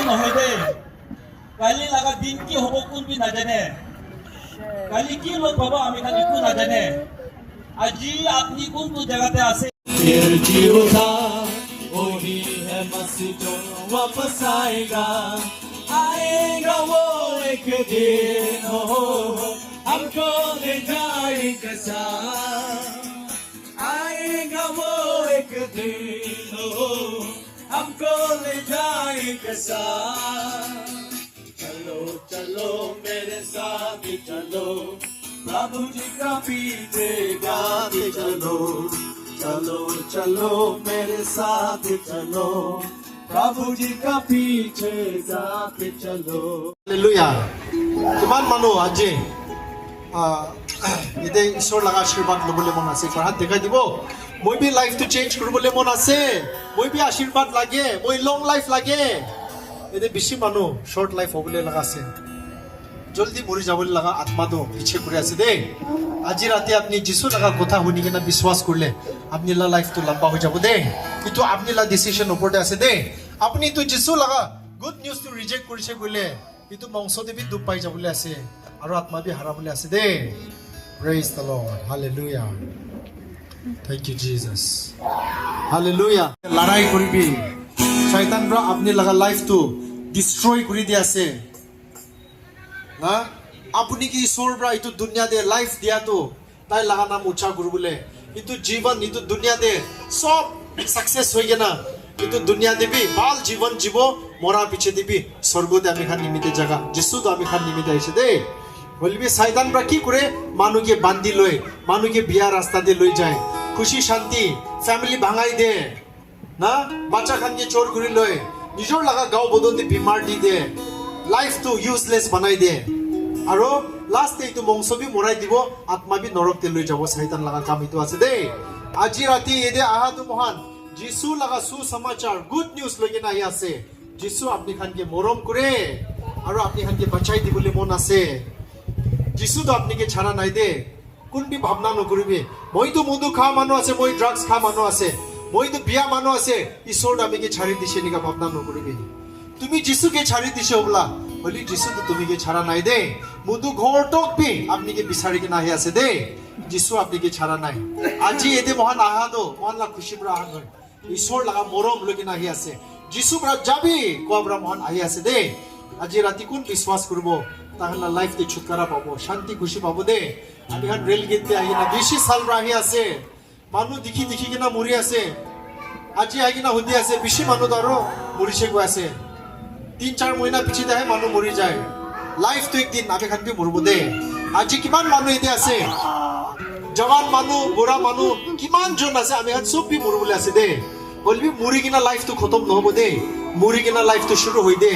নহয় দেই কালি লাগা দিন কি হ'ব কোনবি নাজানে কালি কি লোক পাব আমি খালি একো নাজানে আজি আপনি কোনটো জায়গাতে আছে फिर जी होता वही है मस्जिदों वापस आएगा वो एक दिन हो हमको ले जाएगा साथ आएगा वो एक दिन हो हमको ले जाएगा साथ चलो चलो मेरे साथ चलो प्रभु जी का पीछे गाते चलो चलो चलो मेरे साथ चलो प्रभु जी का पीछे गाते चलो হালেলুয়া কিমান মানুহ আজি এতে ঈশ্বৰ লগা আশীৰ্বাদ ল'বলৈ মন আছে হাত দেখাই দিব মই বি লাইফটো চেঞ্জ কৰিবলৈ মন আছে মই বি আশীৰ্বাদ লাগে মই লং লাইফ লাগে এতে বেছি মানুহ শৰ্ট লাইফ হ'বলৈ লগা আছে জলদি মৰি যাবলৈ লগা আত্মাটো পিছে কৰি আছে দেই আজি ৰাতি আপুনি যিছু লগা কথা শুনি কিনে বিশ্বাস কৰিলে আপুনি লাইফটো লম্বা হৈ যাব দেই কিন্তু আপুনি ডিচিশ্যন ওপৰতে আছে দেই আপুনি তো যিছু লগা গুড নিউজটো ৰিজেক্ট কৰিছে গ'লে কিন্তু মংসতে বি দুখ পাই যাবলৈ আছে আৰু আত্মা বি হাৰাবলৈ আছে দেই praise the Lord hallelujah thank you Jesus hallelujah লড়াই কৰিবি শয়তান পৰা আপুনি লগা লাইফটো ডিস্ট্ৰয় কৰি দি আছে না আপুনি কি ঈশ্বৰ পৰা এইটো দুনিয়াতে লাইফ দিয়াটো তাই লগা নাম উচ্চাৰ কৰিবলৈ কিন্তু জীৱন এইটো দুনিয়াতে সব সাকসেস হৈ গেনা কিন্তু দুনিয়াতে বি ভাল জীৱন জীৱ মৰা পিছে দিবি স্বৰ্গতে আমি খান নিমিতে জাগা যিছুতো আমি খান নিমিতে আহিছে দেই বলবি শয়তান পৰা কি কৰে মানুহকে বান্ধি লৈ মানুহকে বিয়া ৰাস্তাতে লৈ যায় খুশি শান্তি ফ্যামিলি ভাঙাই দে না বাচ্চা খানকে চোর কৰি লৈ নিজৰ লগা গাঁও বদলতে বিমাৰ দি দে লাইফটো ইউজলেস বনাই দে আৰু লাষ্টে এইটো বংশ বি মৰাই দিব আত্মা বি নৰকতে লৈ যাব শয়তান লগা কাম এইটো আছে দেই আজি ৰাতি এদে আহাটো মহান যিছু লগা সুসমাচাৰ গুড নিউজ লৈ কিনে আহি আছে যিছু আপনি খানকে মৰম কৰে আৰু আপনি খানকে বাঁচাই দিবলৈ মন আছে যিছু তো আপনিকে ছাড়া নাই দে কোনবি ভাবনা নকৰিবি মইতো মধু খা মানুহ আছে মই ড্ৰাগছ খা মানুহ আছে মইতো বিয়া মানুহ আছে ঈশ্বৰ আমিকে ছাড়ি দিছে নিকা ভাবনা নকৰিবি তুমি যিছুকে ছাড়ি দিছে বলা বলি যিছু তো তুমিকে ছাড়া নাই দে মধু ঘৰ টক বি আপনিকে বিচাৰি কিনে আহি আছে দে যিছু আপনিকে ছাড়া নাই আজি এতে মহান আহাদো মহান লা খুশি পৰা আহাদ হয় ঈশ্বৰ লগা মৰম লৈ কিনে আহি আছে যিছু পৰা যাবি কোৱা মহান আহি আছে দে আজি ৰাতি কোন বিশ্বাস কৰিব তাহলে লাইফতে ছুটকারা পাবো শান্তি খুশি পাবো দে আমি হান রেল গেটে আহি না বেশি সাল রাহি আছে মানুহ দেখি দেখি কিনা মৰি আছে আজি আহি কিনা হুদি আছে বেশি মানুহ আৰু মৰিছে গৈ আছে 3-4 মহিনা পিছে দেহে মানুহ মৰি যায় লাইফটো একদিন আমি খান বি মৰিব দে আজি কিমান মানুহ এতে আছে জৱান মানুহ বুঢ়া মানুহ কিমান জন আছে আমি খান সব বি মৰিবলৈ আছে দে বলবি মৰি কিনা লাইফটো খতম নহব দে মৰি কিনা লাইফটো শুরু হৈ দে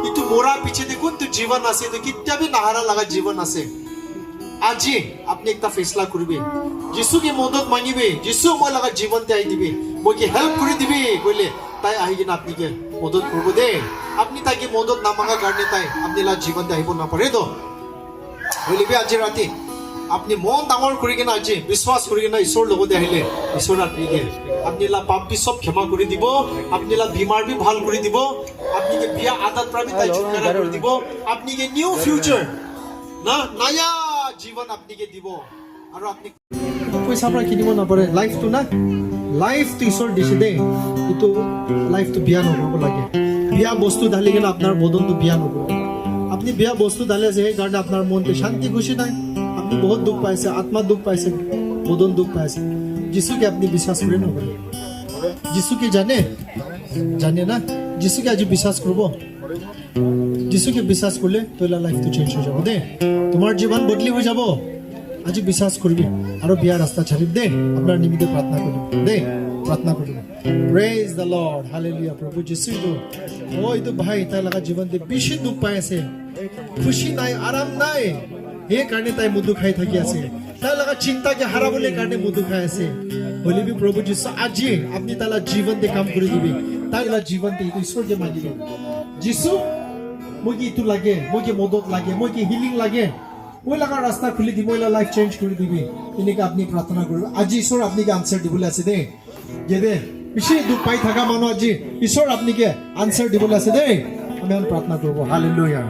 ইটো মোরা পিছে দেখুন তো জীবন আছে তো কিত্যা বি নাহারা লাগা জীবন আছে আজি আপনি একটা ফেসলা করবে যিশুকে মদত মাগিবে যিশু মই লাগা জীবনতে আই দিবে মই কি হেল্প করে দিবে কইলে তাই আহি কিনা আপনি কে মদত করব দে আপনি তাকে মদত না মাগা কারণে তাই আপনি লা জীবনতে আইব না পারে তো বলিবে আজি রাতে আপনি মন ডাঙর করে কিনা আজি বিশ্বাস করে কিনা ঈশ্বর লগতে আহিলে ঈশ্বর আপনিকে আপনি লা পাপ বি সব ক্ষমা করে দিব আপনি লা বিমার বি ভাল করে দিব আপনি কে বিয়া আদত প্রাবি তাই ছুটকারা করে দিব আপনি কে নিউ ফিউচার না নয়া জীবন আপনি কে দিব আর আপনি পয়সা আমরা কিনিব না পারে লাইফ তো না লাইফ তো ঈশ্বর দিছে দে কিন্তু লাইফ তো বিয়া নহব লাগে বিয়া বস্তু ঢালি কিনা আপনার বদন তো বিয়া নহব আপনি বিয়া বস্তু ঢালে যে এই কারণে আপনার মনতে শান্তি খুশি নাই আপনি বহুত দুঃখ পাইছে আত্মা দুঃখ পাইছে বদন দুঃখ পাইছে যিশুকে আপনি বিশ্বাস করে না যিশুকে জানে না যিশুকে আজি বিশ্বাস করব যিশুকে বিশ্বাস করলে তোলা লাইফ তো চেঞ্জ হয়ে যাব দে তোমার জীবন বদলি হয়ে যাব আজি বিশ্বাস করবি আর বিয়া রাস্তা ছাড়িব দে আপনার নিমিত্তে প্রার্থনা করব দে প্রার্থনা করব প্রেজ দ্য লর্ড হালেলুয়া প্রভু যিশু ওই তো ভাই তাই লাগা জীবনতে বেশি দুঃখ পাই আছে খুশি নাই আরাম নাই এই কারণে তাই মধু খাই থাকি আছে তাই লাগা চিন্তাকে হারাবলে কারণে মধু খাই আছে বলিবি প্রভু যিশু আজি আপনি তালা জীবনতে কাম করে দিবি তাই লা জীবনতে ঈশ্বরকে মাগিবে যিশু মই কি ইটো লাগে মই কি মদত লাগে মই কি হিলিং লাগে মই লাগা রাস্তা খুলি দিব মই লাইফ চেঞ্জ করে দিবি এনেকে আপনি প্রার্থনা করবে আজি ঈশ্বর আপনাকে আনসার দিবলে আছে দে যে দে বেশি দুঃখ পাই থাকা মানুষ আজি ঈশ্বর আপনাকে আনসার দিবলে আছে দে আমি এখন প্রার্থনা করবো। হালেলুয়া।